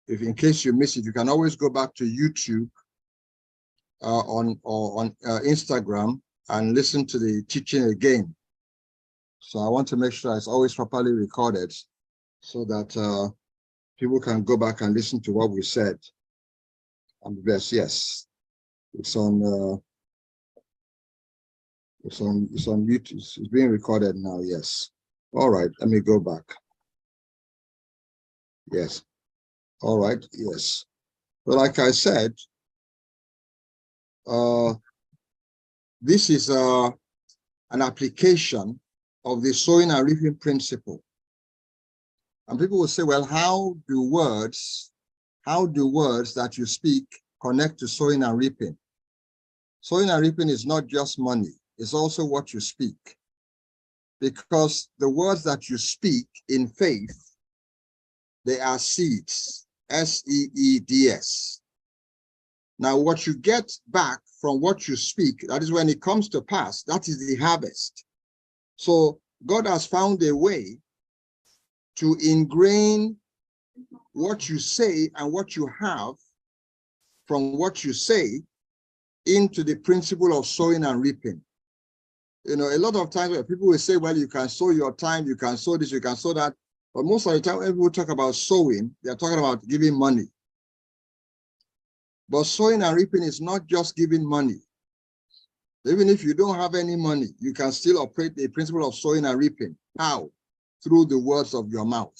if in case you miss it, you can always go back to YouTube on Instagram and listen to the teaching again. So I want to make sure it's always properly recorded so that people can go back and listen to what we said. I'm blessed. Yes, it's on YouTube. It's being recorded now. Yes. All right. Let me go back. Yes. All right. Yes. But like I said, this is an application of the sowing and reaping principle. And people will say, well, how do words that you speak connect to sowing and reaping? Sowing and reaping is not just money, it's also what you speak. Because the words that you speak in faith, they are seeds, S-E-E-D-S. Now, what you get back from what you speak, that is when it comes to pass, that is the harvest. So God has found a way to ingrain what you say and what you have from what you say into the principle of sowing and reaping. You know, a lot of times people will say, well, you can sow your time, you can sow this, you can sow that. But most of the time, when people talk about sowing, they're talking about giving money. But sowing and reaping is not just giving money. Even if you don't have any money, you can still operate the principle of sowing and reaping. How? Through the words of your mouth.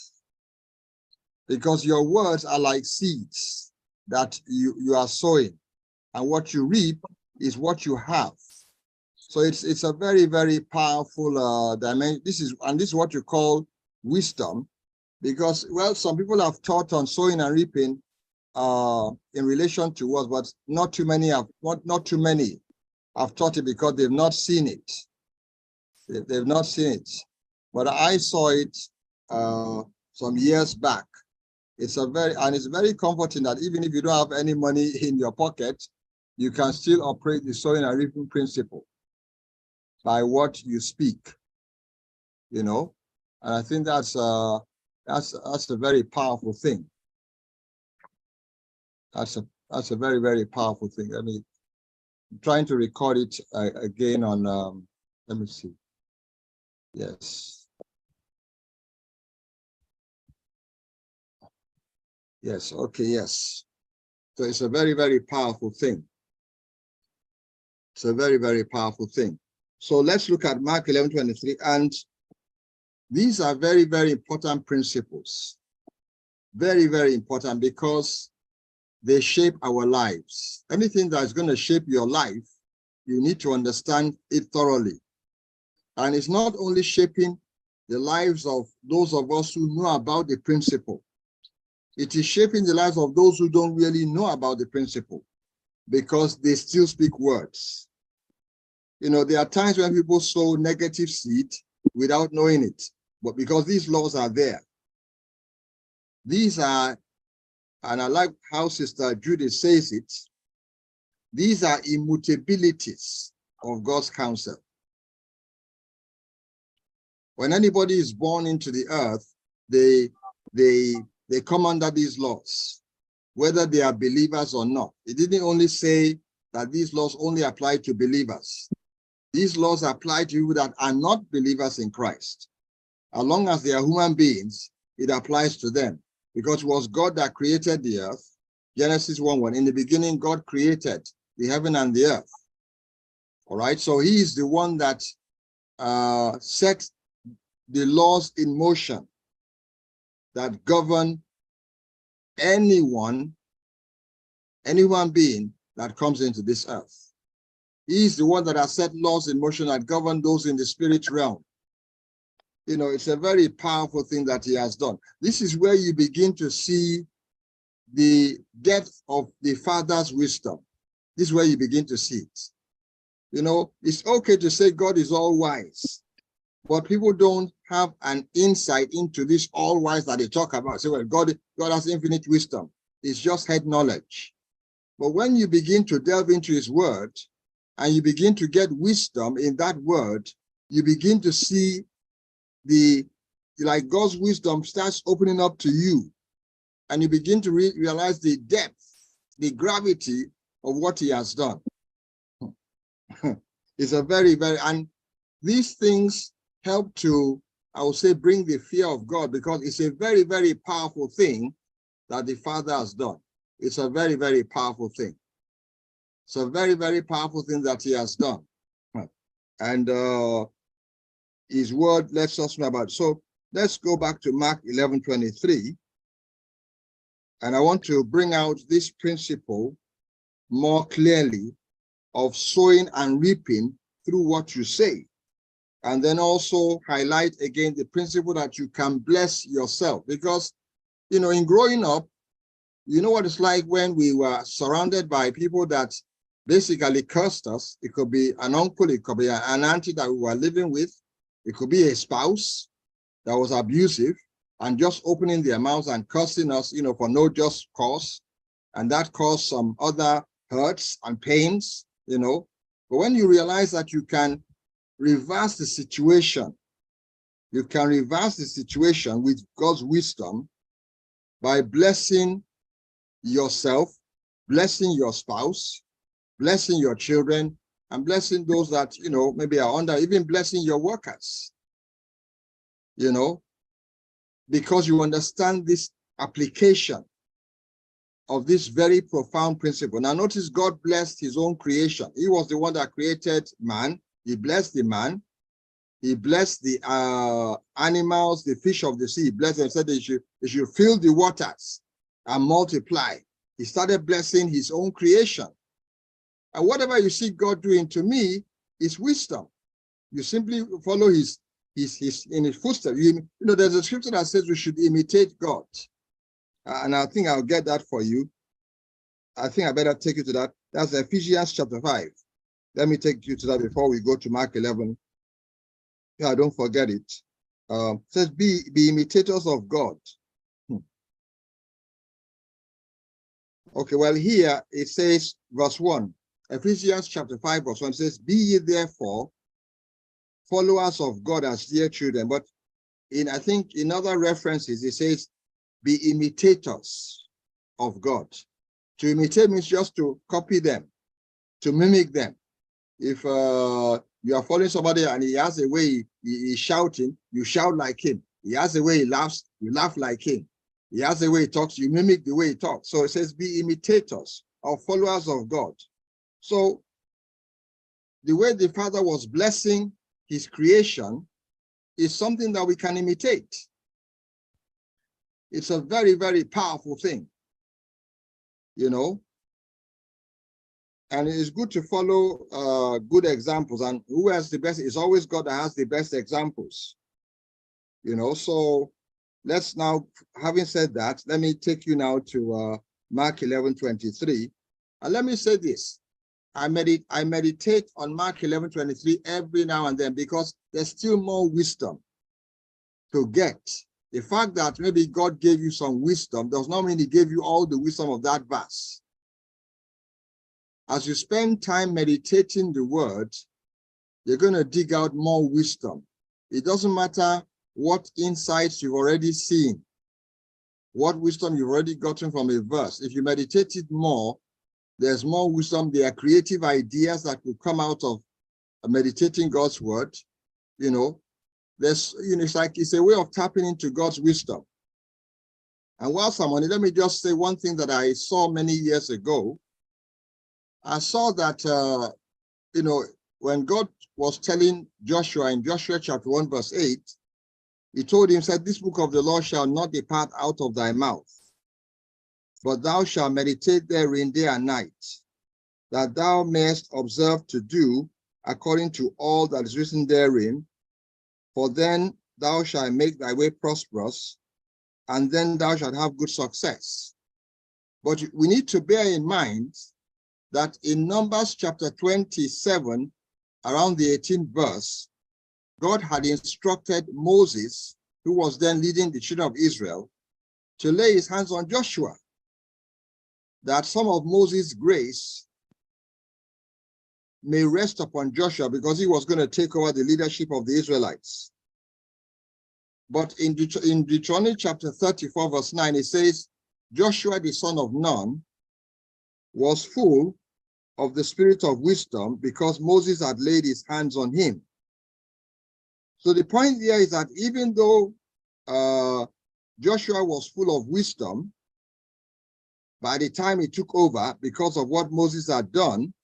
Because your words are like seeds that you are sowing. And what you reap is what you have. So it's a very, very powerful dimension. This is what you call wisdom. Because, well, some people have taught on sowing and reaping in relation to words, but not too many have taught it because they've not seen it. They've not seen it. But I saw it some years back. It's very comforting that even if you don't have any money in your pocket, you can still operate the sowing and reaping principle by what you speak. You know, and I think that's a very powerful thing. That's a very, very powerful thing. I mean, I'm trying to record it again on. Let me see. Yes. Yes, okay, yes. So it's a very, very powerful thing. It's a very, very powerful thing. So let's look at Mark 11:23. And these are very, very important principles. Very, very important because they shape our lives. Anything that is going to shape your life, you need to understand it thoroughly. And it's not only shaping the lives of those of us who know about the principle. It is shaping the lives of those who don't really know about the principle because they still speak words. You know, there are times when people sow negative seed without knowing it, but because these laws are there. These are, and I like how Sister Judith says it, these are immutabilities of God's counsel. When anybody is born into the earth, they come under these laws, whether they are believers or not. It didn't only say that these laws only apply to believers. These laws apply to people that are not believers in Christ. As long as they are human beings, it applies to them because it was God that created the earth. Genesis 1:1, in the beginning, God created the heaven and the earth. All right, so he is the one that sets the laws in motion that govern any human being that comes into this earth. He is the one that has set laws in motion that govern those in the spirit realm. You know, it's a very powerful thing that he has done. This is where you begin to see the depth of the Father's wisdom. This is where you begin to see it. You know, it's okay to say God is all wise, but people don't have an insight into this all wise that they talk about. Say, well, God has infinite wisdom. It's just head knowledge. But when you begin to delve into his word and you begin to get wisdom in that word, you begin to see like God's wisdom starts opening up to you. and you begin to realize the depth, the gravity of what he has done. It's a very, and these things help to, I would say, bring the fear of God, because it's a very, very powerful thing that the Father has done. It's a very, very powerful thing. It's a very, very powerful thing that he has done. And his word lets us know about it. So let's go back to Mark 11:23. And I want to bring out this principle more clearly of sowing and reaping through what you say. And then also highlight again the principle that you can bless yourself. Because, you know, in growing up, you know what it's like when we were surrounded by people that basically cursed us. It could be an uncle, it could be an auntie that we were living with. It could be a spouse that was abusive and just opening their mouths and cursing us, you know, for no just cause. And that caused some other hurts and pains, you know. But when you realize that you can reverse the situation, you can reverse the situation with God's wisdom by blessing yourself, blessing your spouse, blessing your children, and blessing those that, you know, maybe are under, even blessing your workers, you know, because you understand this application of this very profound principle. Now notice God blessed his own creation. He was the one that created man. He blessed the man. He blessed the animals, the fish of the sea. He blessed them, said they should fill the waters and multiply. He started blessing his own creation. And whatever you see God doing to me is wisdom. You simply follow his in his footsteps. You know, there's a scripture that says we should imitate God. And I think I'll get that for you. I think I better take you to that. That's Ephesians chapter 5. Let me take you to that before we go to Mark 11. Yeah, don't forget it. It says, be imitators of God. Okay, well, here it says, verse 1, Ephesians chapter 5, verse 1 says, be ye therefore followers of God as dear children. But I think in other references, it says, be imitators of God. To imitate means just to copy them, to mimic them. If you are following somebody and he has a way he's shouting, you shout like him. He has a way he laughs, you laugh like him. He has a way he talks, you mimic the way he talks. So it says, be imitators or followers of God. So the way the Father was blessing his creation is something that we can imitate. It's a very, very powerful thing, you know. And it's good to follow good examples. And who has the best? It's always God that has the best examples, you know. So let's now, having said that, let me take you now to Mark 11:23. And let me say this. I meditate on Mark 11:23 every now and then, because there's still more wisdom to get. The fact that maybe God gave you some wisdom does not mean he gave you all the wisdom of that verse. As you spend time meditating the word, you're going to dig out more wisdom. It doesn't matter what insights you've already seen, what wisdom you've already gotten from a verse. If you meditate it more, there's more wisdom. There are creative ideas that will come out of meditating God's word. You know, it's a way of tapping into God's wisdom. And whilst I'm on it, let me just say one thing that I saw many years ago. I saw that, you know, when God was telling Joshua in Joshua chapter 1, verse 8, he told him, said, this book of the law shall not depart out of thy mouth, but thou shalt meditate therein day and night, that thou mayest observe to do according to all that is written therein, for then thou shalt make thy way prosperous, and then thou shalt have good success. But we need to bear in mind that in Numbers chapter 27, around the 18th verse, God had instructed Moses, who was then leading the children of Israel, to lay his hands on Joshua, that some of Moses' grace may rest upon Joshua, because he was going to take over the leadership of the Israelites. But in Deuteronomy chapter 34, verse 9, it says, Joshua the son of Nun was full of the spirit of wisdom because Moses had laid his hands on him. So the point here is that even though Joshua was full of wisdom, by the time he took over, because of what Moses had done,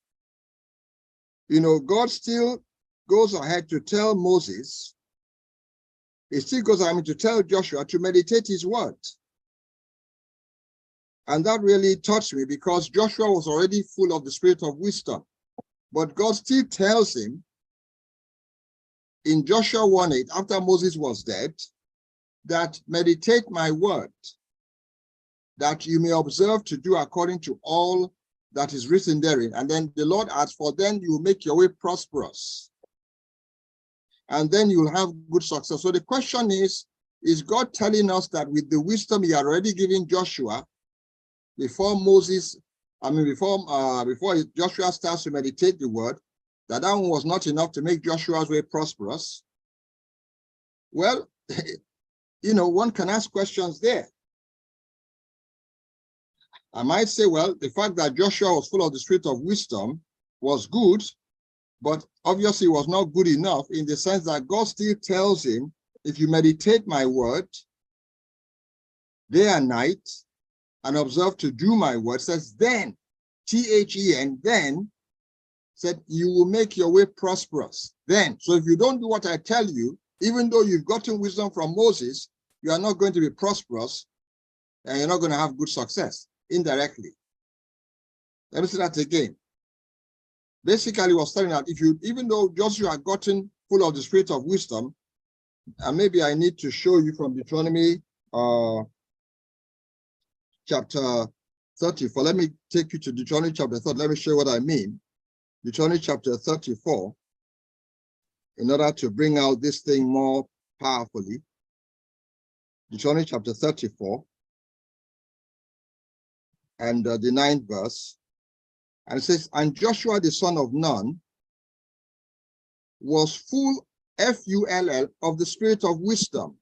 God still goes ahead to tell Moses, he still goes ahead to tell Joshua to meditate his word. And that really touched me because Joshua was already full of the spirit of wisdom. But God still tells him in Joshua 1:8, after Moses was dead, that meditate my word, that you may observe to do according to all that is written therein. And then the Lord adds, for then you will make your way prosperous. And then you'll have good success. So the question is God telling us that with the wisdom he had already given Joshua, before Joshua starts to meditate the word, that one was not enough to make Joshua's way prosperous? Well, one can ask questions there. I might say, well, the fact that Joshua was full of the spirit of wisdom was good, but obviously was not good enough in the sense that God still tells him, if you meditate my word day and night and observe to do my word, says then, T-H-E-N, then, said you will make your way prosperous. Then, so if you don't do what I tell you, even though you've gotten wisdom from Moses, you are not going to be prosperous and you're not going to have good success indirectly. Let me say that again. Basically, was telling that even though Joshua had gotten full of the spirit of wisdom, and maybe I need to show you from Deuteronomy chapter 34. Let me take you to Deuteronomy chapter 30. Let me show you what I mean. Deuteronomy chapter 34, in order to bring out this thing more powerfully. Deuteronomy chapter 34, and the 9th verse. And it says, and Joshua the son of Nun was full, F-U-L-L, of the spirit of wisdom,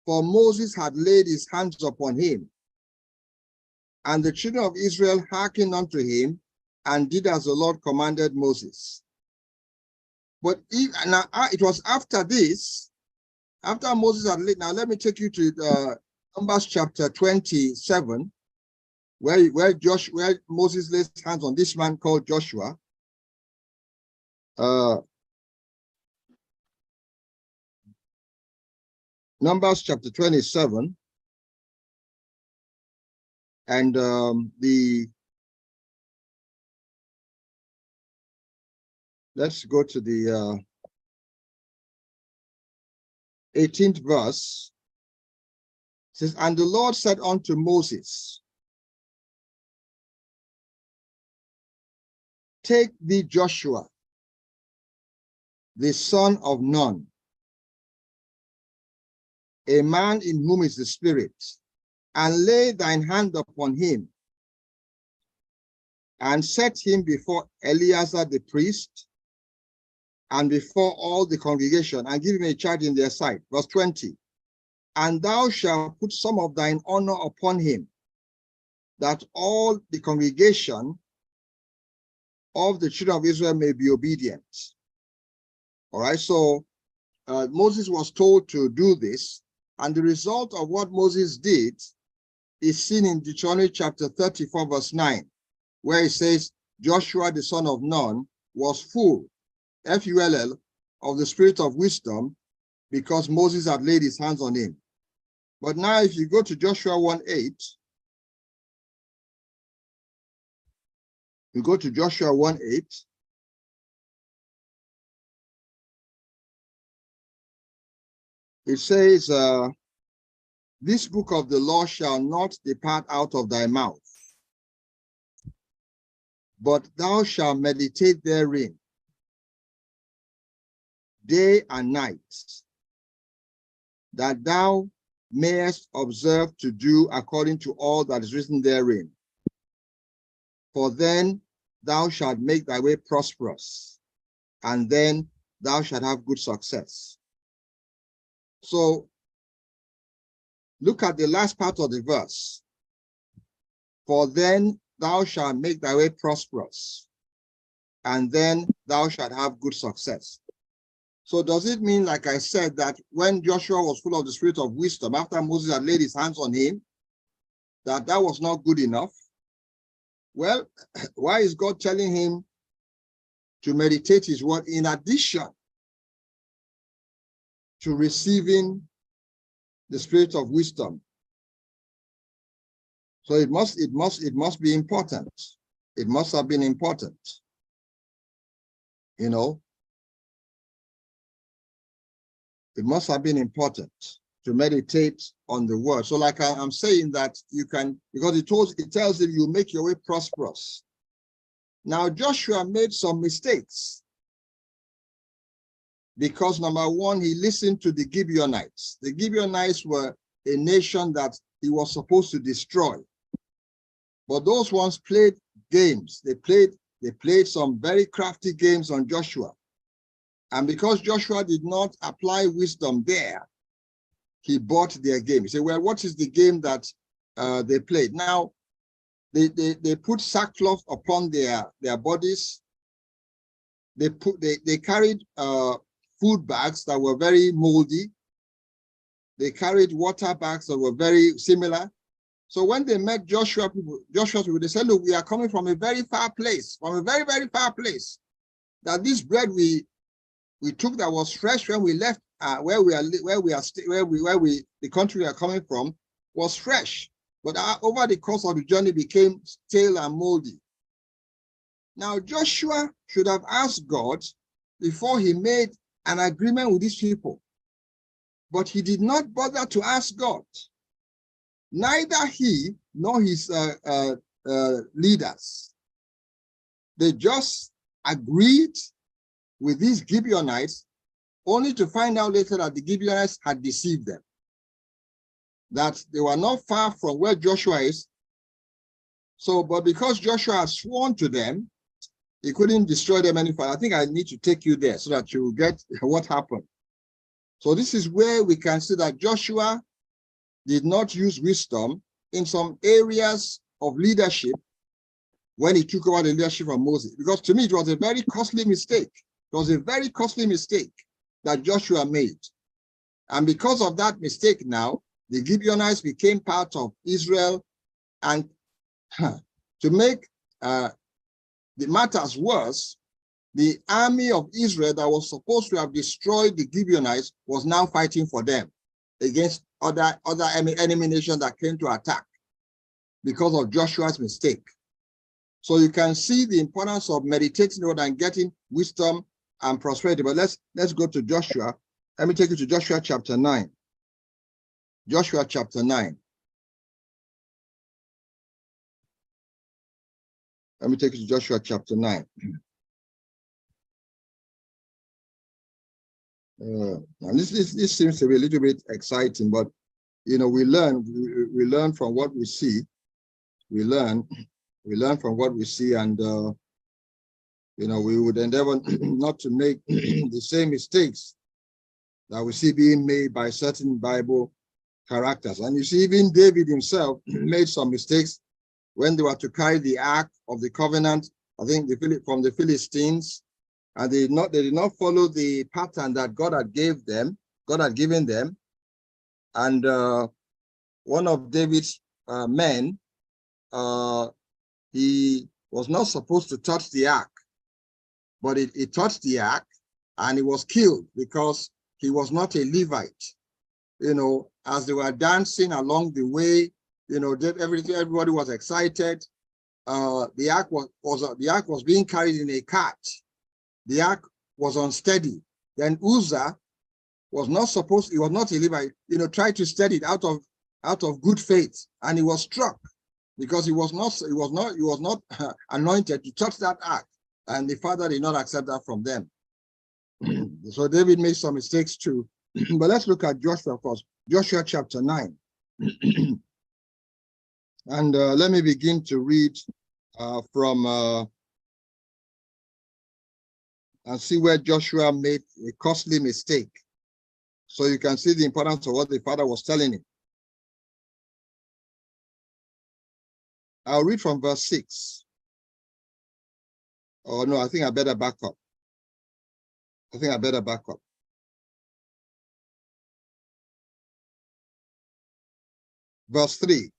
for Moses had laid his hands upon him. And the children of Israel hearkened unto him and did as the Lord commanded Moses. But it was after this, after Moses had laid, now let me take you to Numbers chapter 27, where Moses lays hands on this man called Joshua. Numbers chapter 27, and let's go to the 18th verse. It says, and the Lord said unto Moses, take thee Joshua, the son of Nun, a man in whom is the Spirit, and lay thine hand upon him, and set him before Eleazar the priest, and before all the congregation, and give him a charge in their sight. Verse 20, and thou shalt put some of thine honor upon him, that all the congregation of the children of Israel may be obedient. All right, so Moses was told to do this, and the result of what Moses did is seen in Deuteronomy chapter 34, verse 9, where it says, Joshua the son of Nun was full, F-U-L-L, of the spirit of wisdom, because Moses had laid his hands on him. But now if you go to Joshua 1:8, you go to Joshua 1:8, it says, this book of the law shall not depart out of thy mouth, but thou shalt meditate therein day and night, that thou mayest observe to do according to all that is written therein. For then thou shalt make thy way prosperous, and then thou shalt have good success. So Look at the last part of the verse. For then thou shalt make thy way prosperous, and then thou shalt have good success. So does it mean, like I said, that when Joshua was full of the spirit of wisdom, after Moses had laid his hands on him, that was not good enough? Well, why is God telling him to meditate his word in addition to receiving the spirit of wisdom? So it must be important. It must have been important. You know, it must have been important to meditate on the word. So like I'm saying that you can, because it tells you you make your way prosperous. Now Joshua made some mistakes because number one, he listened to the Gibeonites. The Gibeonites were a nation that he was supposed to destroy. But those ones played games. They played some very crafty games on Joshua. And because Joshua did not apply wisdom there, he bought their game. You say, well, what is the game that they played? Now, they put sackcloth upon their bodies. They carried food bags that were very moldy. They carried water bags that were very similar. So when they met Joshua's people, they said, look, we are coming from a very far place, from a very, very far place. That this bread we took that was fresh when we left the country we are coming from was fresh, but over the course of the journey became stale and moldy. Now Joshua should have asked God before he made an agreement with these people, but he did not bother to ask God. Neither he nor his leaders. They just agreed with these Gibeonites, only to find out later that the Gibeonites had deceived them, that they were not far from where Joshua is. So, but because Joshua had sworn to them, he couldn't destroy them any further. I think I need to take you there so that you will get what happened. So this is where we can see that Joshua did not use wisdom in some areas of leadership when he took over the leadership of Moses. Because to me, it was a very costly mistake. It was a very costly mistake that Joshua made. And because of that mistake now, the Gibeonites became part of Israel. And to make the matters worse, the army of Israel that was supposed to have destroyed the Gibeonites was now fighting for them against other enemy nations that came to attack because of Joshua's mistake. So you can see the importance of meditating on and getting wisdom and prosperity. But let's go to Joshua. Let me take you to Joshua chapter 9. Joshua chapter 9. Let me take you to Joshua chapter 9. And this seems to be a little bit exciting, but you know, we learn from what we see. We learn from what we see, and you know, we would endeavor not to make the same mistakes that we see being made by certain Bible characters. And you see, even David himself made some mistakes when they were to carry the Ark of the Covenant, I think from the Philistines, and they did not follow the pattern that God had given them. And one of David's men, he was not supposed to touch the Ark, but he touched the Ark, and he was killed because he was not a Levite. You know, as they were dancing along the way, you know, everybody was excited. The Ark was being carried in a cart. The Ark was unsteady. Then Uzzah was not supposed, he was not a Levite, you know, tried to steady it out of good faith, and he was struck because he was not anointed to touch that Ark, and the father did not accept that from them. So David made some mistakes too. But let's look at Joshua first. Joshua chapter 9. And let me begin to read from and see where Joshua made a costly mistake. So you can see the importance of what the father was telling him. I'll read from verse 6. Oh, no, I think I better back up. Verse 3.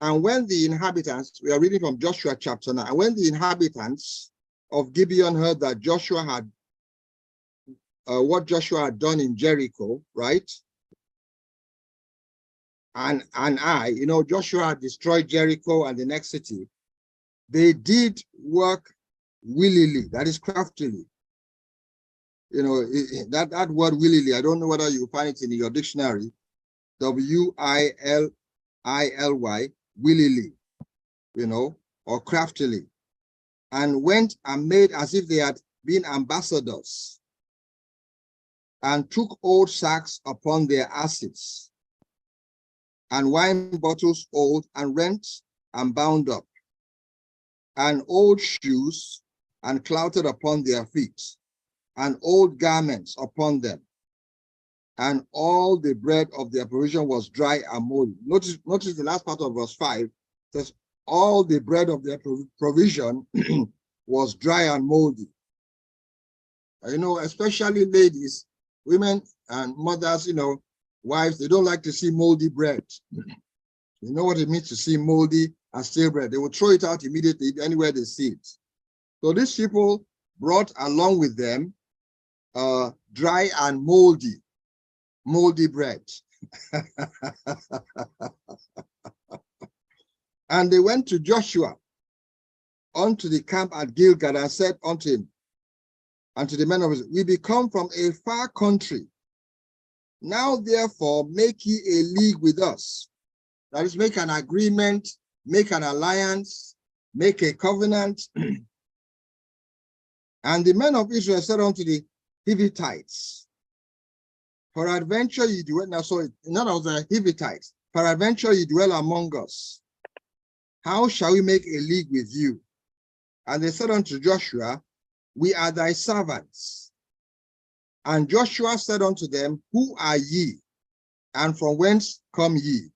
And when the inhabitants, we are reading from Joshua chapter 9, and when the inhabitants of Gibeon heard that Joshua had, what Joshua had done in Jericho, right? And Joshua had destroyed Jericho and the next city. They did work willingly, that is craftily. That word willingly, I don't know whether you find it in your dictionary, W-I-L-I-L-Y, willingly, or craftily, and went and made as if they had been ambassadors, and took old sacks upon their asses, and wine bottles old and rent and bound up, and old shoes and clouted upon their feet, and old garments upon them, and all the bread of their provision was dry and moldy. Notice the last part of verse 5 says, all the bread of their provision was dry and moldy. Especially ladies, women and mothers, wives, they don't like to see moldy bread. You know what it means to see moldy and stale bread. They will throw it out immediately anywhere they see it. So these people brought along with them dry and moldy bread. And they went to Joshua unto the camp at Gilgal and said unto him, and to the men of Israel, we be come from a far country. Now therefore make ye a league with us. That is, make an agreement, make an alliance, make a covenant. And the men of Israel said unto the Hittites, peradventure ye dwell, now so none of the Hittites, peradventure ye dwell among us. How shall we make a league with you? And they said unto Joshua, we are thy servants. And Joshua said unto them, who are ye? And from whence come ye?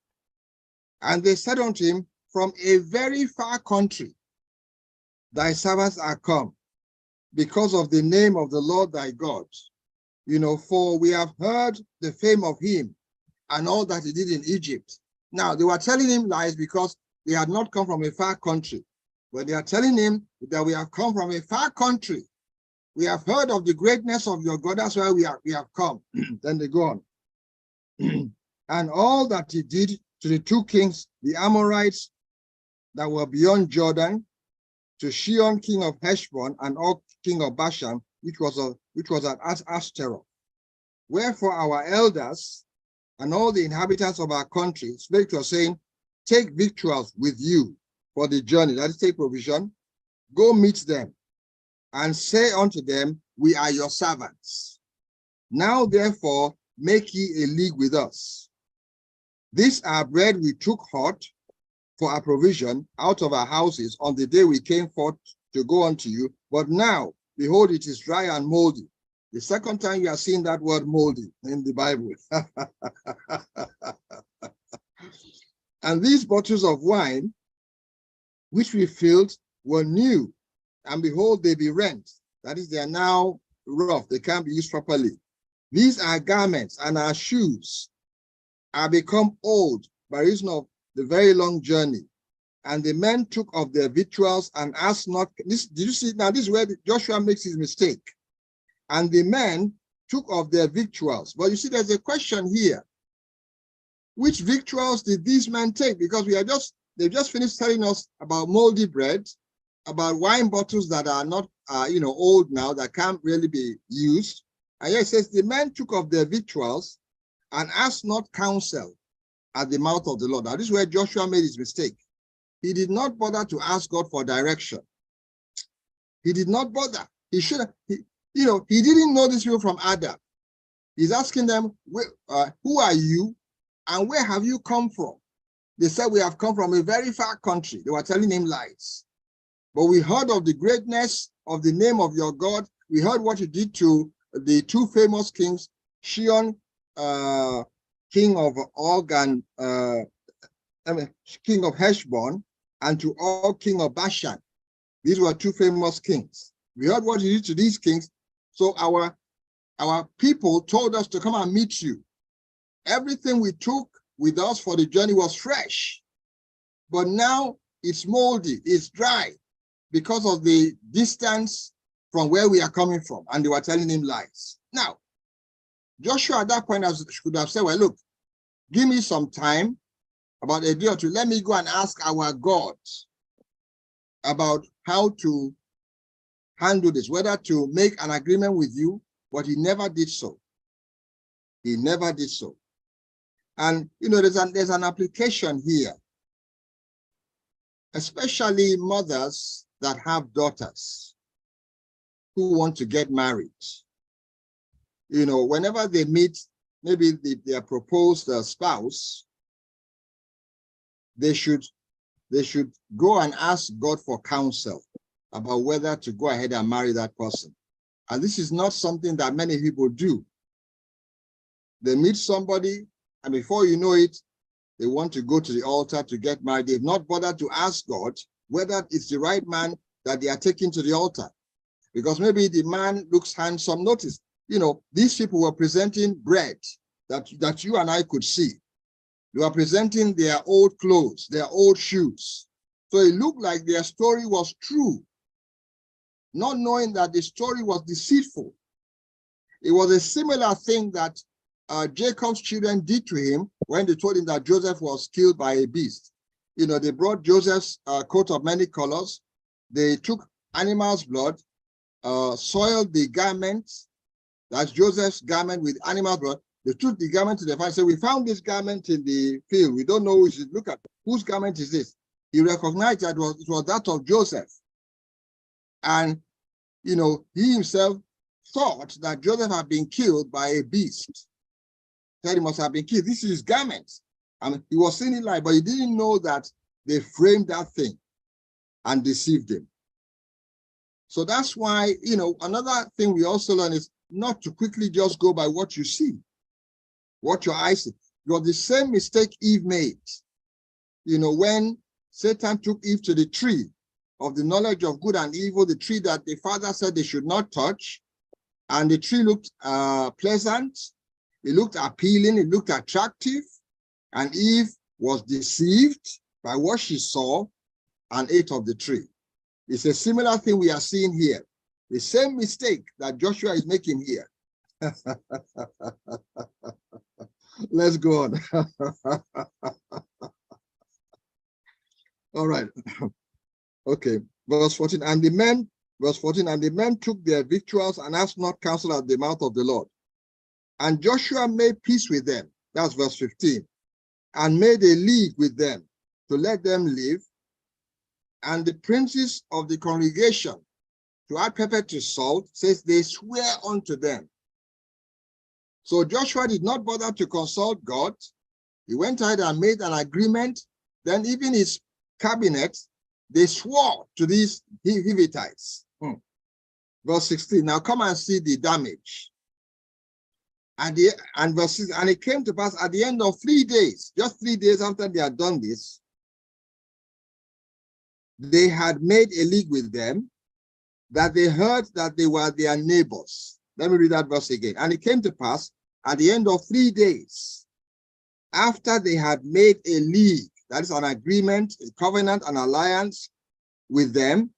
And they said unto him, from a very far country thy servants are come, because of the name of the Lord thy God. For we have heard the fame of him and all that he did in Egypt. Now, they were telling him lies because they had not come from a far country. But they are telling him that we have come from a far country. We have heard of the greatness of your God. That's why we have come. Then they go on. And all that he did to the two kings, the Amorites that were beyond Jordan, to Sihon, king of Heshbon, and Og, king of Bashan, which was at Ashtaroth. Wherefore our elders and all the inhabitants of our country spake to us, saying, take victuals with you for the journey, that is, take provision, go meet them, and say unto them, we are your servants. Now therefore make ye a league with us. This our bread we took hot for our provision out of our houses on the day we came forth to go unto you, but now, behold, it is dry and moldy. The second time you are seeing that word moldy in the Bible. And these bottles of wine, which we filled, were new, and behold, they be rent. That is, they are now rough, they can't be used properly. These are garments, and our shoes are become old by reason of the very long journey. And the men took of their victuals and asked not, this, did you see, now this is where Joshua makes his mistake. And the men took of their victuals. But you see, there's a question here. Which victuals did these men take? Because they've just finished telling us about moldy bread, about wine bottles that are not, old now, that can't really be used. And here it says, the men took of their victuals and asked not counsel at the mouth of the Lord. Now, this is where Joshua made his mistake. He did not bother to ask God for direction. He did not bother. He should have, he didn't know these people from Adam. He's asking them, who are you and where have you come from? They said, we have come from a very far country. They were telling him lies. But we heard of the greatness of the name of your God. We heard what you did to the two famous kings, Sihon, king of Og, and king of Heshbon, and to Og, king of Bashan. These were two famous kings. We heard what he did to these kings. So our people told us to come and meet you. Everything we took with us for the journey was fresh, but now it's moldy, it's dry because of the distance from where we are coming from, and they were telling him lies. Now, Joshua at that point could have said, well, look, give me some time, about a day or two, let me go and ask our God about how to handle this, whether to make an agreement with you, but he never did so. He never did so. And, you know, there's an application here, especially mothers that have daughters who want to get married. You know, whenever they meet, maybe their proposed spouse, they should go and ask God for counsel about whether to go ahead and marry that person. And this is not something that many people do. They meet somebody, and before you know it, they want to go to the altar to get married. They've not bothered to ask God whether it's the right man that they are taking to the altar. Because maybe the man looks handsome. Notice, you know, these people were presenting bread that you and I could see. They were presenting their old clothes, their old shoes. So it looked like their story was true, not knowing that the story was deceitful. It was a similar thing that Jacob's children did to him when they told him that Joseph was killed by a beast. You know, they brought Joseph's coat of many colors. They took animal's blood, soiled the garments, that's Joseph's garment, with animal blood. They took the garment to the fire and said, we found this garment in the field. We don't know who it is. Look at whose garment is this? He recognized that it was that of Joseph. And, you know, he himself thought that Joseph had been killed by a beast. That he must have been killed. This is his garment. And he was seeing it like, but he didn't know that they framed that thing and deceived him. So that's why, you know, another thing we also learn is not to quickly just go by what you see, what your eyes see. It was the same mistake Eve made. You know, when Satan took Eve to the tree of the knowledge of good and evil, the tree that the father said they should not touch, and the tree looked pleasant, it looked appealing, it looked attractive, and Eve was deceived by what she saw and ate of the tree. It's a similar thing we are seeing here. The same mistake that Joshua is making here. Let's go on. All right. Okay. Verse 14. And the men took their victuals and asked not counsel at the mouth of the Lord. And Joshua made peace with them. That's verse 15. And made a league with them to let them live. And the princes of the congregation, to add pepper to salt, says they swear unto them. So Joshua did not bother to consult God. He went ahead and made an agreement. Then even his cabinet, they swore to these Hivites. Verse 16, now come and see the damage. And verse 6, and it came to pass at the end of 3 days, just 3 days after they had done this, they had made a league with them, that they heard that they were their neighbors. Let me read that verse again. And it came to pass at the end of 3 days, after they had made a league, that is an agreement, a covenant, an alliance with them,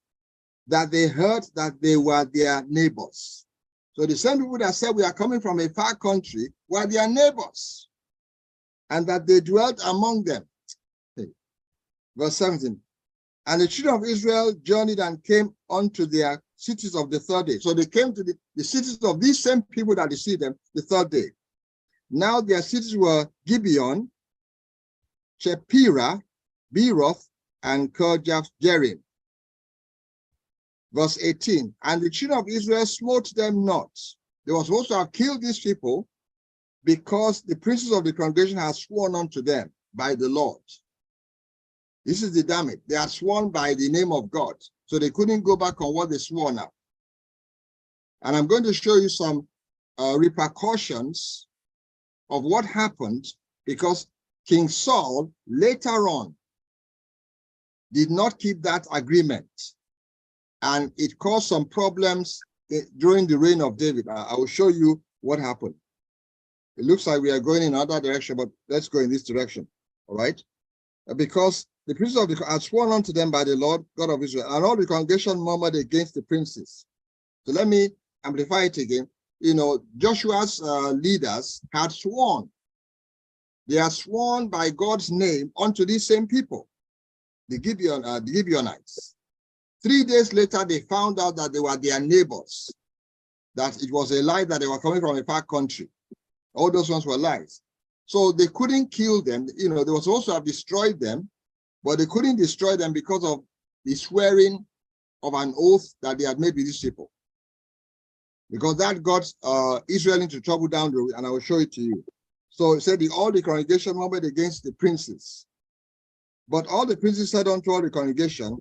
that they heard that they were their neighbors. So the same people that said we are coming from a far country were their neighbors, and that they dwelt among them. Verse 17. And the children of Israel journeyed and came unto their cities of the third day. So they came to the cities of these same people that deceived them the third day. Now their cities were Gibeon, Chephirah, Beeroth, and Kirjath-jearim. Verse 18, and the children of Israel smote them not. They were supposed to have killed these people because the princes of the congregation had sworn unto them by the Lord. This is the damage. They are sworn by the name of God, so they couldn't go back on what they swore now. And I'm going to show you some repercussions of what happened, because King Saul later on did not keep that agreement, and it caused some problems during the reign of David. I will show you what happened. It looks like we are going in another direction, but let's go in this direction, all right? Because the princes of the had sworn unto them by the Lord God of Israel, and all the congregation murmured against the princes. So let me amplify it again. You know, Joshua's leaders had sworn. They are sworn by God's name unto these same people, the Gibeonites. 3 days later, they found out that they were their neighbors, that it was a lie, that they were coming from a far country. All those ones were lies. So they couldn't kill them. You know, they were supposed to have destroyed them, but they couldn't destroy them because of the swearing of an oath that they had made with these people. Because that got Israel into trouble down the road, and I will show it to you. So it said, all the congregation murmured against the princes. But all the princes said unto all the congregation,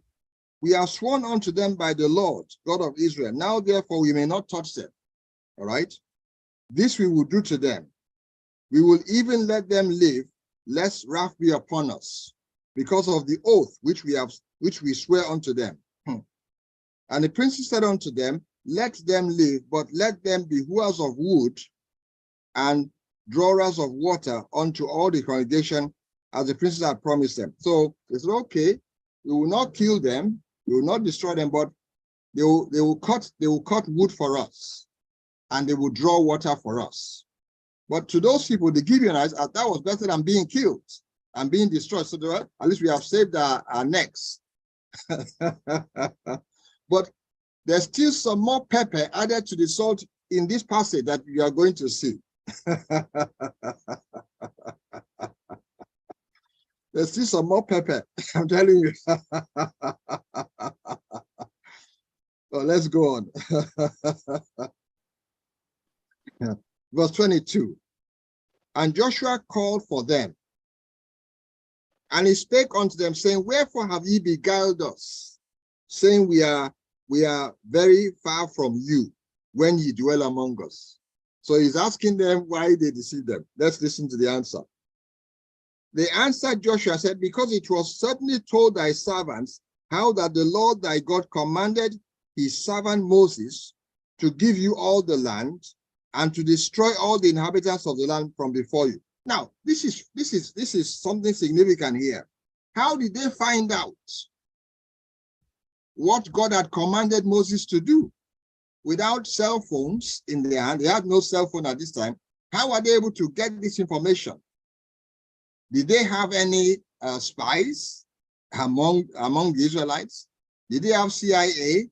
we have sworn unto them by the Lord, God of Israel. Now, therefore, we may not touch them. All right? This we will do to them. We will even let them live, lest wrath be upon us, because of the oath which we swear unto them. And the princes said unto them, let them live, but let them be hewers of wood and drawers of water unto all the congregation, as the princes had promised them. So they said, okay, we will not kill them, we will not destroy them, but they will cut wood for us, and they will draw water for us. But to those people, the Gibeonites, that was better than being killed and being destroyed. So at least we have saved our necks. But there's still some more pepper added to the salt in this passage that you are going to see. There's still some more pepper, I'm telling you. So let's go on. Verse 22. And Joshua called for them, and he spake unto them, saying, wherefore have ye beguiled us, saying, we are very far from you, when ye dwell among us. So he's asking them why they deceived them. Let's listen to the answer. They answered Joshua, said, because it was certainly told thy servants how that the Lord thy God commanded his servant Moses to give you all the land and to destroy all the inhabitants of the land from before you. Now, this is something significant here. How did they find out what God had commanded Moses to do? Without cell phones in their hand, they had no cell phone at this time. How are they able to get this information? Did they have any spies among the Israelites? Did they have CIA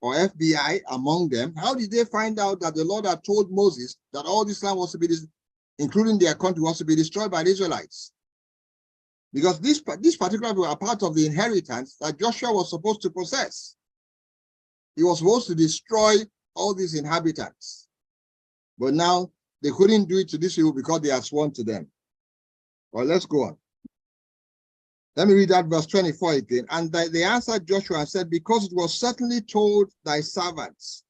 or FBI among them? How did they find out that the Lord had told Moses that all this land was to be, including their country, was to be destroyed by the Israelites? Because this particular people are part of the inheritance that Joshua was supposed to possess. He was supposed to destroy all these inhabitants. But now they couldn't do it to these people because they had sworn to them. Well, let's go on. Let me read that verse 24 again. And they answered Joshua and said, because it was certainly told thy servants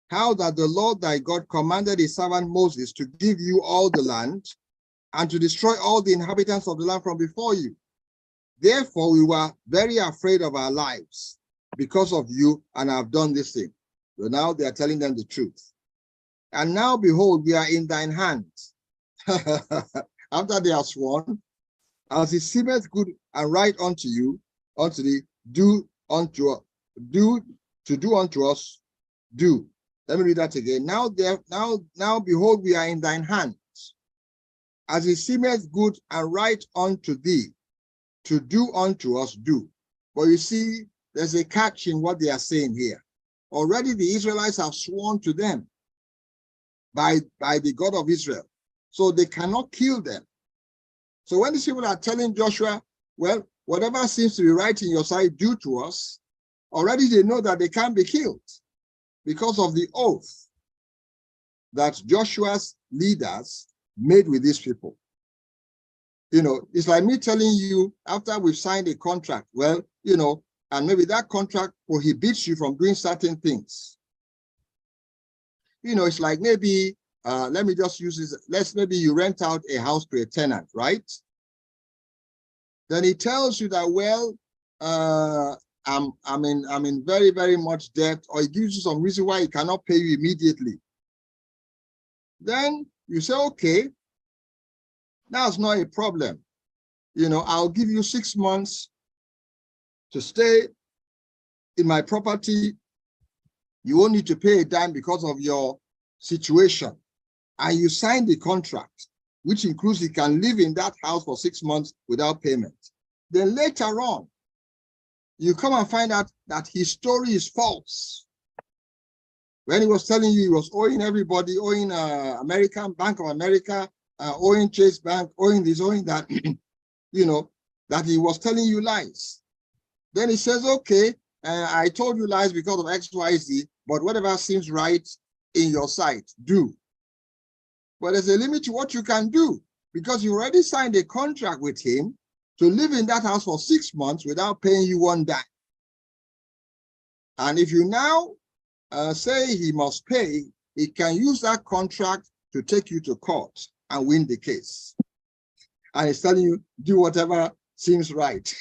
how that the Lord thy God commanded his servant Moses to give you all the land and to destroy all the inhabitants of the land from before you. Therefore, we were very afraid of our lives because of you, and have done this thing. So now they are telling them the truth. And now, behold, we are in thine hands. After they are sworn, as it seemeth good and right unto you, unto thee, do unto us, do. Let me read that again. Now, behold, we are in thine hands. As it seemeth good and right unto thee, to do unto us, do. But you see, there's a catch in what they are saying here. Already the Israelites have sworn to them by the God of Israel. So they cannot kill them. So when these people are telling Joshua, well, whatever seems to be right in your sight, do to us, already they know that they can't be killed because of the oath that Joshua's leaders made with these people. You know, it's like me telling you after we've signed a contract, well, you know, and maybe that contract prohibits you from doing certain things. You know, it's like maybe, let me just use this. Maybe you rent out a house to a tenant, right? Then he tells you that, well, I'm in very, very much debt, or he gives you some reason why he cannot pay you immediately. Then you say, okay, that's not a problem. You know, I'll give you 6 months to stay in my property. You won't need to pay a dime because of your situation. And you sign the contract, which includes he can live in that house for 6 months without payment. Then later on, you come and find out that his story is false. When he was telling you he was owing everybody, owing American Bank of America, owing Chase Bank, owing this, owing that, you know, that he was telling you lies. Then he says, okay, I told you lies because of X, Y, Z, but whatever seems right in your sight, do. But there's a limit to what you can do, because you already signed a contract with him to live in that house for 6 months without paying you one dime. And if you now say he must pay, he can use that contract to take you to court and win the case. And he's telling you, do whatever seems right.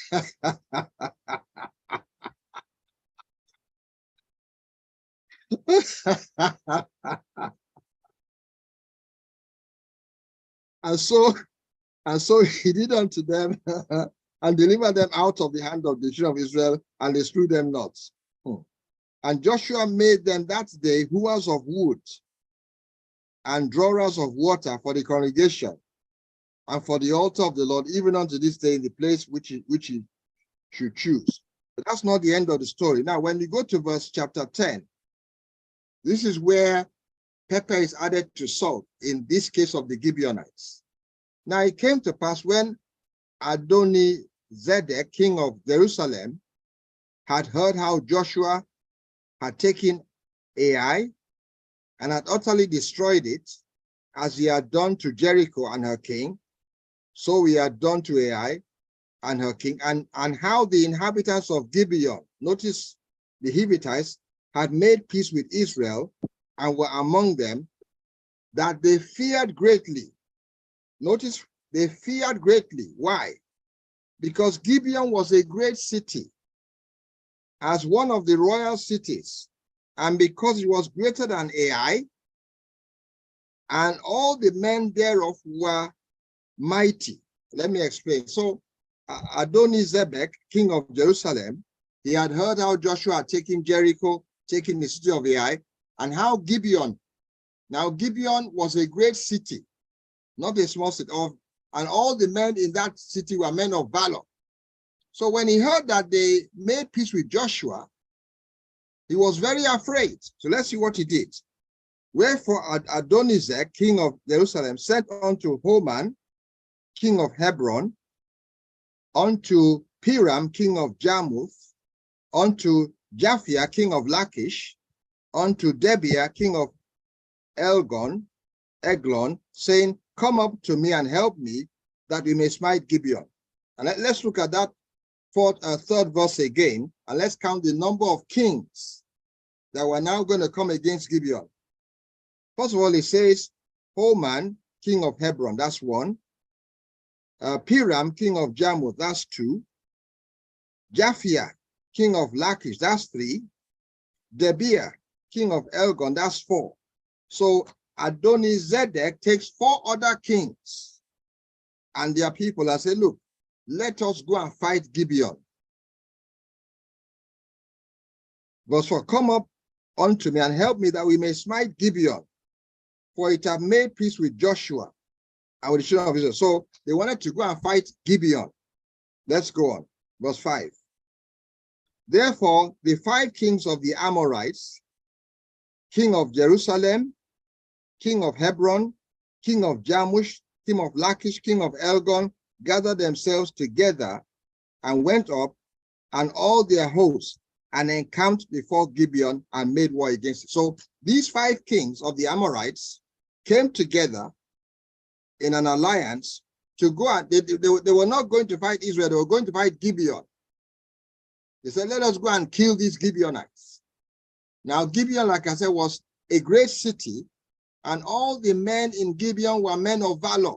And so he did unto them and delivered them out of the hand of the children of Israel, and they slew them not. And Joshua made them that day hewers of wood and drawers of water for the congregation and for the altar of the Lord, even unto this day, in the place which he should choose. But that's not the end of the story. Now, when you go to verse chapter 10, this is where pepper is added to salt, in this case of the Gibeonites. Now, it came to pass when Adoni-Zedek, king of Jerusalem, had heard how Joshua had taken Ai and had utterly destroyed it, as he had done to Jericho and her king, so he had done to Ai and her king, and how the inhabitants of Gibeon, notice the Hivites, had made peace with Israel and were among them, that they feared greatly. Notice, they feared greatly. Why? Because Gibeon was a great city, as one of the royal cities, and because it was greater than Ai, and all the men thereof were mighty. Let me explain. So Adoni-Zedek, king of Jerusalem, he had heard how Joshua had taken Jericho, taken the city of Ai, and how Gibeon. Now Gibeon was a great city, not a small city, and all the men in that city were men of valor. So when he heard that they made peace with Joshua, he was very afraid. So let's see what he did. Wherefore Adonizek, king of Jerusalem, sent unto Homan, king of Hebron, unto Piram, king of Jarmuth, unto Japhia, king of Lachish, unto Debir, king of Eglon, saying, come up to me and help me, that we may smite Gibeon. And let's look at that third verse again, and let's count the number of kings that were now going to come against Gibeon. First of all, it says, Homan, king of Hebron, that's one. Piram, king of Jarmuth, that's two. Japhia, king of Lachish, that's three. Debir, king of Elgon, that's four. So Adoni-Zedek takes four other kings and their people and say, look, let us go and fight Gibeon. Verse 4, come up unto me and help me, that we may smite Gibeon, for it have made peace with Joshua and with the children of Israel. So they wanted to go and fight Gibeon. Let's go on. Verse 5. Therefore, the 5 kings of the Amorites, king of Jerusalem, king of Hebron, king of Jarmuth, king of Lachish, king of Elgon, gathered themselves together and went up, and all their hosts, and encamped before Gibeon and made war against it. So these 5 kings of the Amorites came together in an alliance to go out. They were not going to fight Israel, they were going to fight Gibeon. They said, let us go and kill these Gibeonites. Now, Gibeon, like I said, was a great city, and all the men in Gibeon were men of valor.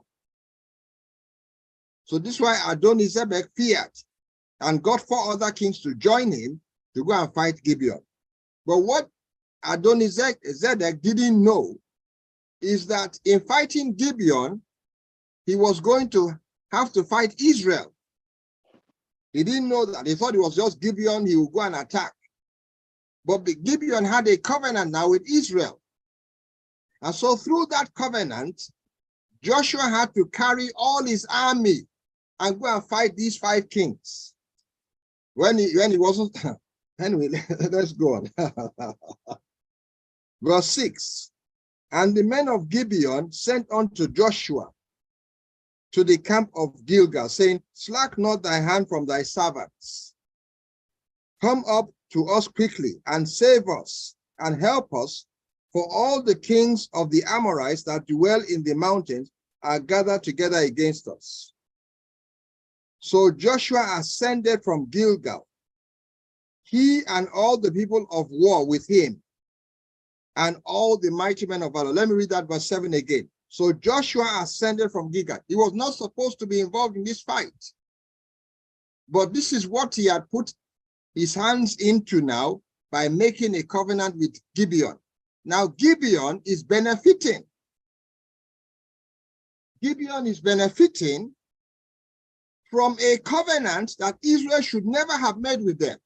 So this is why Adonizedek feared and got 4 other kings to join him to go and fight Gibeon. But what Adonizedek didn't know is that in fighting Gibeon, he was going to have to fight Israel. He didn't know that. He thought it was just Gibeon he would go and attack. But Gibeon had a covenant now with Israel. And so through that covenant, Joshua had to carry all his army and go and fight these 5 kings. When he wasn't, anyway, let's go on. Verse 6, and the men of Gibeon sent unto Joshua to the camp of Gilgal, saying, slack not thy hand from thy servants. Come up to us quickly and save us and help us, for all the kings of the Amorites that dwell in the mountains are gathered together against us. So Joshua ascended from Gilgal, he and all the people of war with him, and all the mighty men of valor. Let me read that verse 7 again. So Joshua ascended from Gilgal. He was not supposed to be involved in this fight, but this is what he had put his hands into now by making a covenant with Gibeon. Now Gibeon is benefiting. Gibeon is benefiting from a covenant that Israel should never have made with them.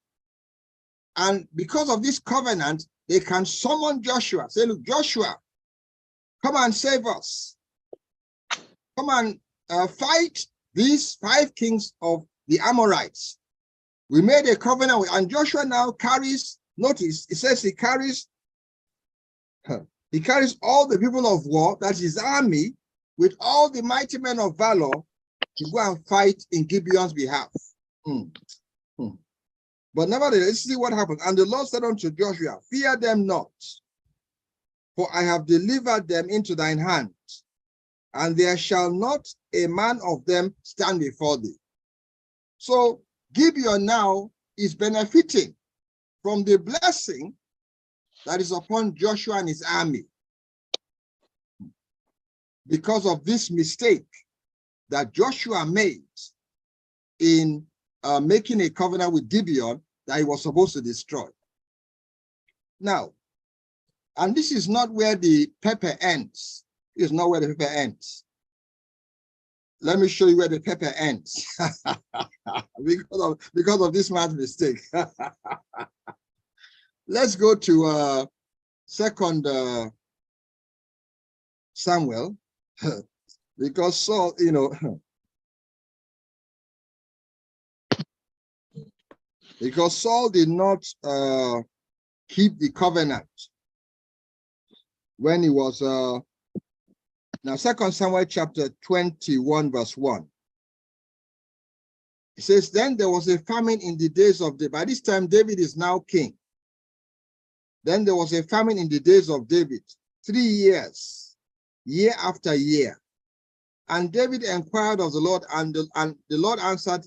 And because of this covenant, they can summon Joshua. Say, look, Joshua, come and save us. Come and fight these 5 kings of the Amorites. We made a covenant, and Joshua now carries, notice, it says he carries all the people of war, that's his army, with all the mighty men of valor to go and fight in Gibeon's behalf. But nevertheless, let's see what happened. And the Lord said unto Joshua, fear them not, for I have delivered them into thine hand, and there shall not a man of them stand before thee. So Gibeon now is benefiting from the blessing that is upon Joshua and his army because of this mistake that Joshua made in making a covenant with Gibeon that he was supposed to destroy. Now, and this is not where the pepper ends. It's not where the pepper ends. Let me show you where the pepper ends because of this man's mistake. Let's go to 2 Samuel, because Saul, because Saul did not keep the covenant when he was now 2 Samuel chapter 21 verse 1. It says, then there was a famine in the days of David. By this time David is now king. Then there was a famine in the days of David, 3 years, year after year. And David inquired of the Lord, and the Lord answered,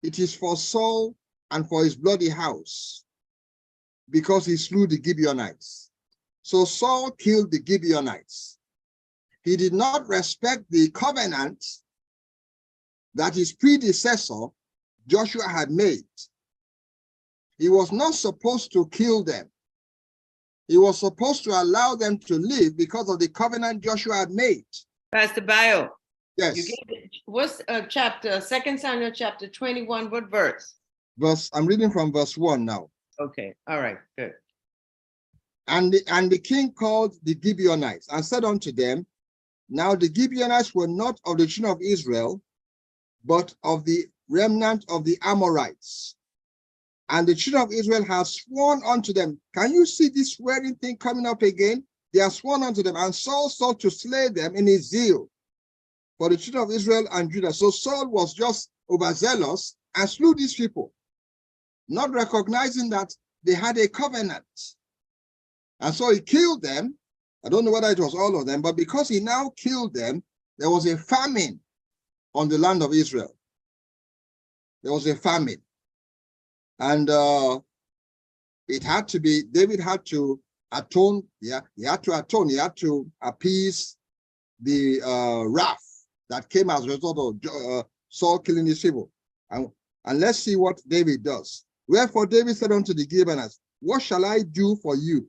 it is for Saul and for his bloody house, because he slew the Gibeonites. So Saul killed the Gibeonites. He did not respect the covenant that his predecessor, Joshua, had made. He was not supposed to kill them. He was supposed to allow them to live because of the covenant Joshua had made. Pastor Bio. Yes. What's chapter, 2 Samuel chapter 21, what verse? I'm reading from verse 1 now. Okay, all right, good. And the king called the Gibeonites and said unto them, now the Gibeonites were not of the children of Israel, but of the remnant of the Amorites. And the children of Israel have sworn unto them. Can you see this swearing thing coming up again? They have sworn unto them, and Saul sought to slay them in his zeal for the children of Israel and Judah. So Saul was just overzealous and slew these people, not recognizing that they had a covenant. And so he killed them. I don't know whether it was all of them, but because he now killed them, there was a famine on the land of Israel. There was a famine. And it had to be, David had to atone, he had to atone, he had to appease the wrath that came as a result of Saul killing his people. And let's see what David does. Wherefore David said unto the Gibeonites, what shall I do for you?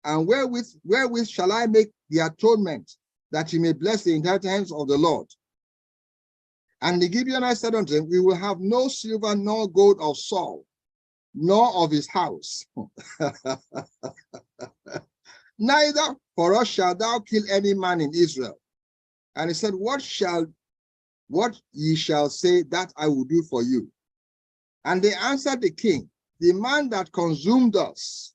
And wherewith shall I make the atonement, that you may bless the inheritance of the Lord? And the Gibeonites said unto him, we will have no silver nor gold of Saul, nor of his house. Neither for us shalt thou kill any man in Israel. And he said, what ye shall say that I will do for you? And they answered the king, the man that consumed us,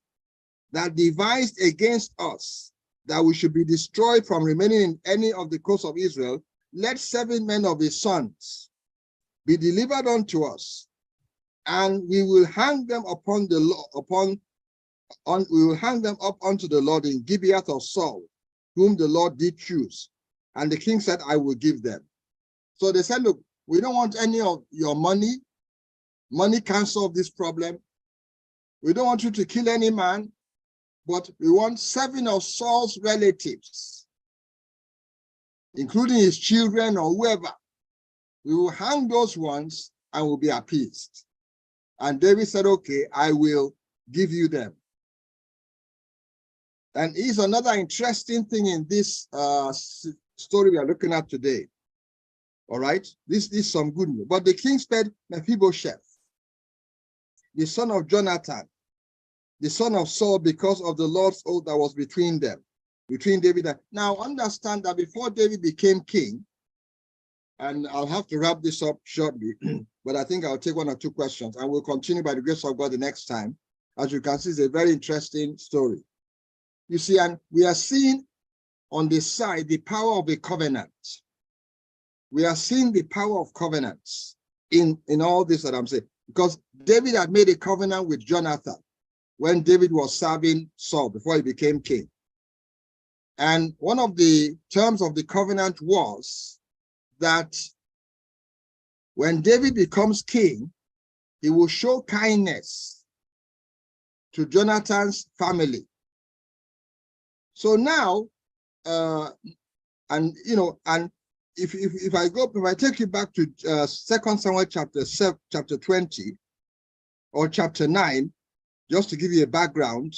that devised against us, that we should be destroyed from remaining in any of the coasts of Israel, let 7 men of his sons be delivered unto us, and we will hang them upon the we will hang them up unto the Lord in Gibeah of Saul, whom the Lord did choose. And the king said, I will give them. So they said, look, we don't want any of your money. Money can't solve this problem. We don't want you to kill any man, but we want 7 of Saul's relatives, including his children or whoever. We will hang those ones and will be appeased. And David said, okay, I will give you them. And here's another interesting thing in this story we are looking at today. All right, this is some good news. But the king spared Mephibosheth, the son of Jonathan, the son of Saul, because of the Lord's oath that was between them, between David and... Now understand that before David became king, and I'll have to wrap this up shortly, but I think I'll take 1 or 2 questions, and we'll continue by the grace of God the next time. As you can see, it's a very interesting story. You see, and we are seeing on this side the power of a covenant. We are seeing the power of covenants in all this that I'm saying, because David had made a covenant with Jonathan when David was serving Saul before he became king. And one of the terms of the covenant was that when David becomes king, he will show kindness to Jonathan's family. So now, and you know, and if I take you back to 2 Samuel chapter 20 or chapter 9, just to give you a background,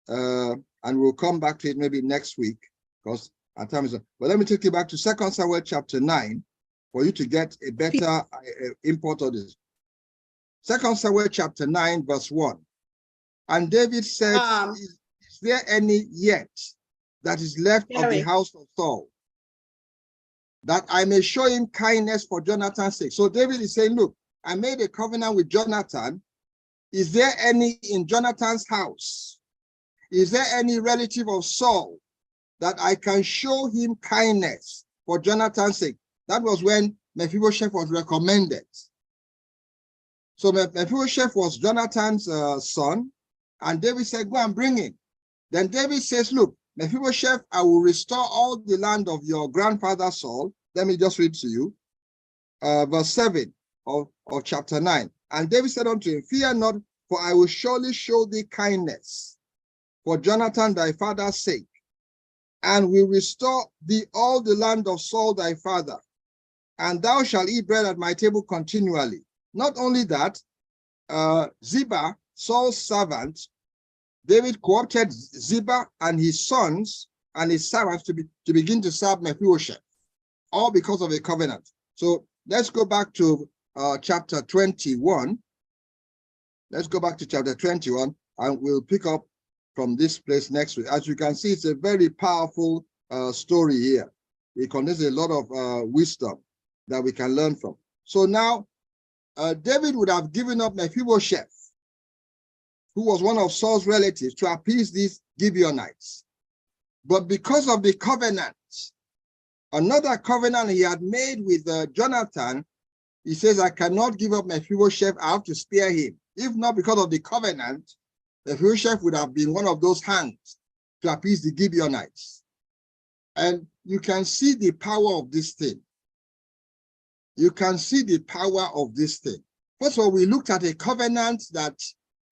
and we'll come back to it maybe next week because our time is up. But let me take you back to 2 Samuel chapter 9 for you to get a better import of this. 2 Samuel chapter 9 verse 1. And David said, is there any yet that is left of the house of Saul, that I may show him kindness for Jonathan's sake? So David is saying, look, I made a covenant with Jonathan. Is there any in Jonathan's house? Is there any relative of Saul that I can show him kindness for Jonathan's sake? That was when Mephibosheth was recommended. So Mephibosheth was Jonathan's son, and David said, go and bring him. Then David says, look, Mephibosheth, I will restore all the land of your grandfather Saul. Let me just read to you. Verse 7 of chapter 9. And David said unto him, fear not, for I will surely show thee kindness for Jonathan thy father's sake, and will restore thee all the land of Saul thy father, and thou shalt eat bread at my table continually. Not only that, Ziba, Saul's servant, David co-opted Ziba and his sons and his servants to begin to serve Mephibosheth, all because of a covenant. So let's go back to chapter 21. Let's go back to chapter 21, and we'll pick up from this place next week. As you can see, it's a very powerful story here. It contains a lot of wisdom that we can learn from. So now, David would have given up Mephibosheth, who was one of Saul's relatives, to appease these Gibeonites. But because of the covenant, another covenant he had made with Jonathan, he says, I cannot give up Mephibosheth, I have to spare him. If not because of the covenant, Mephibosheth would have been one of those hands to appease the Gibeonites. And you can see the power of this thing. You can see the power of this thing. First of all, we looked at a covenant that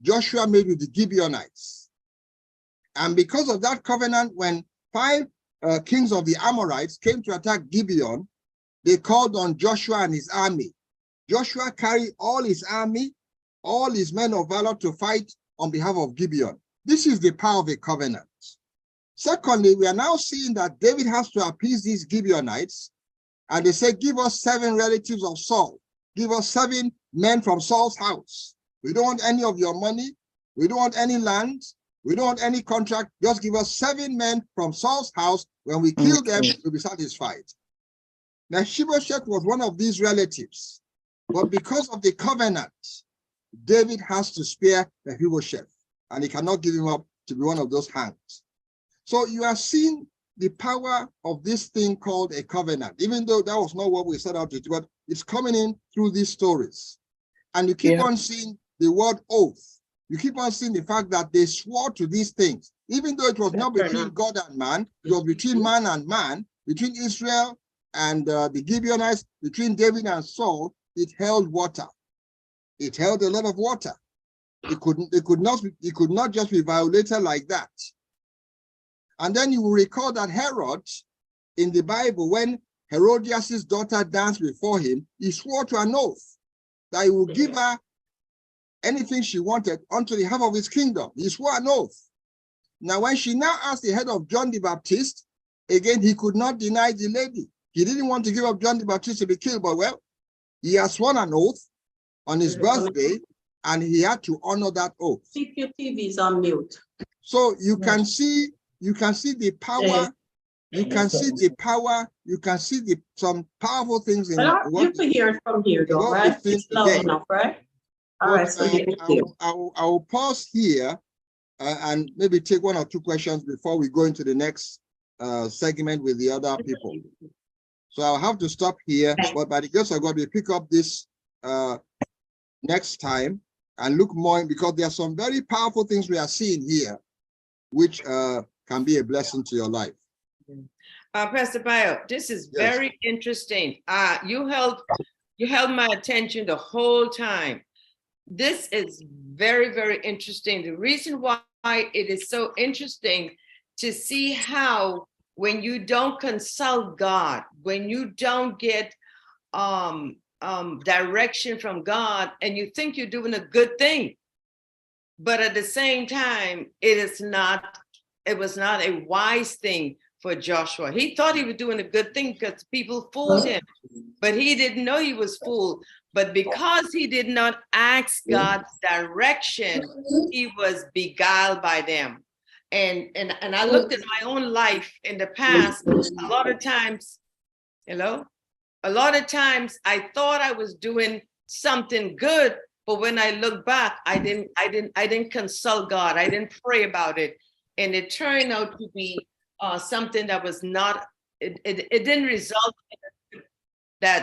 Joshua made with the Gibeonites. And because of that covenant, when 5 kings of the Amorites came to attack Gibeon, they called on Joshua and his army. Joshua carried all his army, all his men of valor to fight on behalf of Gibeon. This is the power of a covenant. Secondly, we are now seeing that David has to appease these Gibeonites, and they say, give us 7 relatives of Saul. Give us 7 men from Saul's house. We don't want any of your money. We don't want any land. We don't want any contract. Just give us 7 men from Saul's house. When we kill them, we'll be satisfied. Mephibosheth was one of these relatives, but because of the covenant, David has to spare Mephibosheth, and he cannot give him up to be one of those hands. So you are seeing the power of this thing called a covenant, even though that was not what we set out to do, but it's coming in through these stories. And you keep on seeing the word oath. You keep on seeing the fact that they swore to these things, even though it was not between God and man, it was between man and man, between Israel and the Gibeonites, between David and Saul. It held water. It held a lot of water. It could not just be violated like that. And then you will recall that Herod, in the Bible, when Herodias' daughter danced before him, he swore to an oath that he would give her anything she wanted unto the half of his kingdom. He swore an oath. Now, when she now asked the head of John the Baptist, again, he could not deny the lady. He didn't want to give up John the Baptist to be killed, but well, he has sworn an oath on his birthday, and he had to honor that oath. Keep your TVs on mute. So you can see the power. You can see the power. You can see some powerful things in what you can hear it from here, though, right? It's loud enough, right? All right, so you can hear. I will pause here and maybe take 1 or 2 questions before we go into the next segment with the other people. So I'll have to stop here, but by the grace of God, we pick up this next time and look more, because there are some very powerful things we are seeing here, which can be a blessing to your life. Pastor Bio, this is very interesting. You held my attention the whole time. This is very, very interesting. The reason why it is so interesting to see how, when you don't consult God, when you don't get direction from God, and you think you're doing a good thing, but at the same time, it was not a wise thing for Joshua. He thought he was doing a good thing because people fooled him, but he didn't know he was fooled. But because he did not ask God's direction, he was beguiled by them. And I looked at my own life in the past. A lot of times I thought I was doing something good, but when I look back, I didn't consult God. I didn't pray about it, and it turned out to be something that was not. It didn't result in that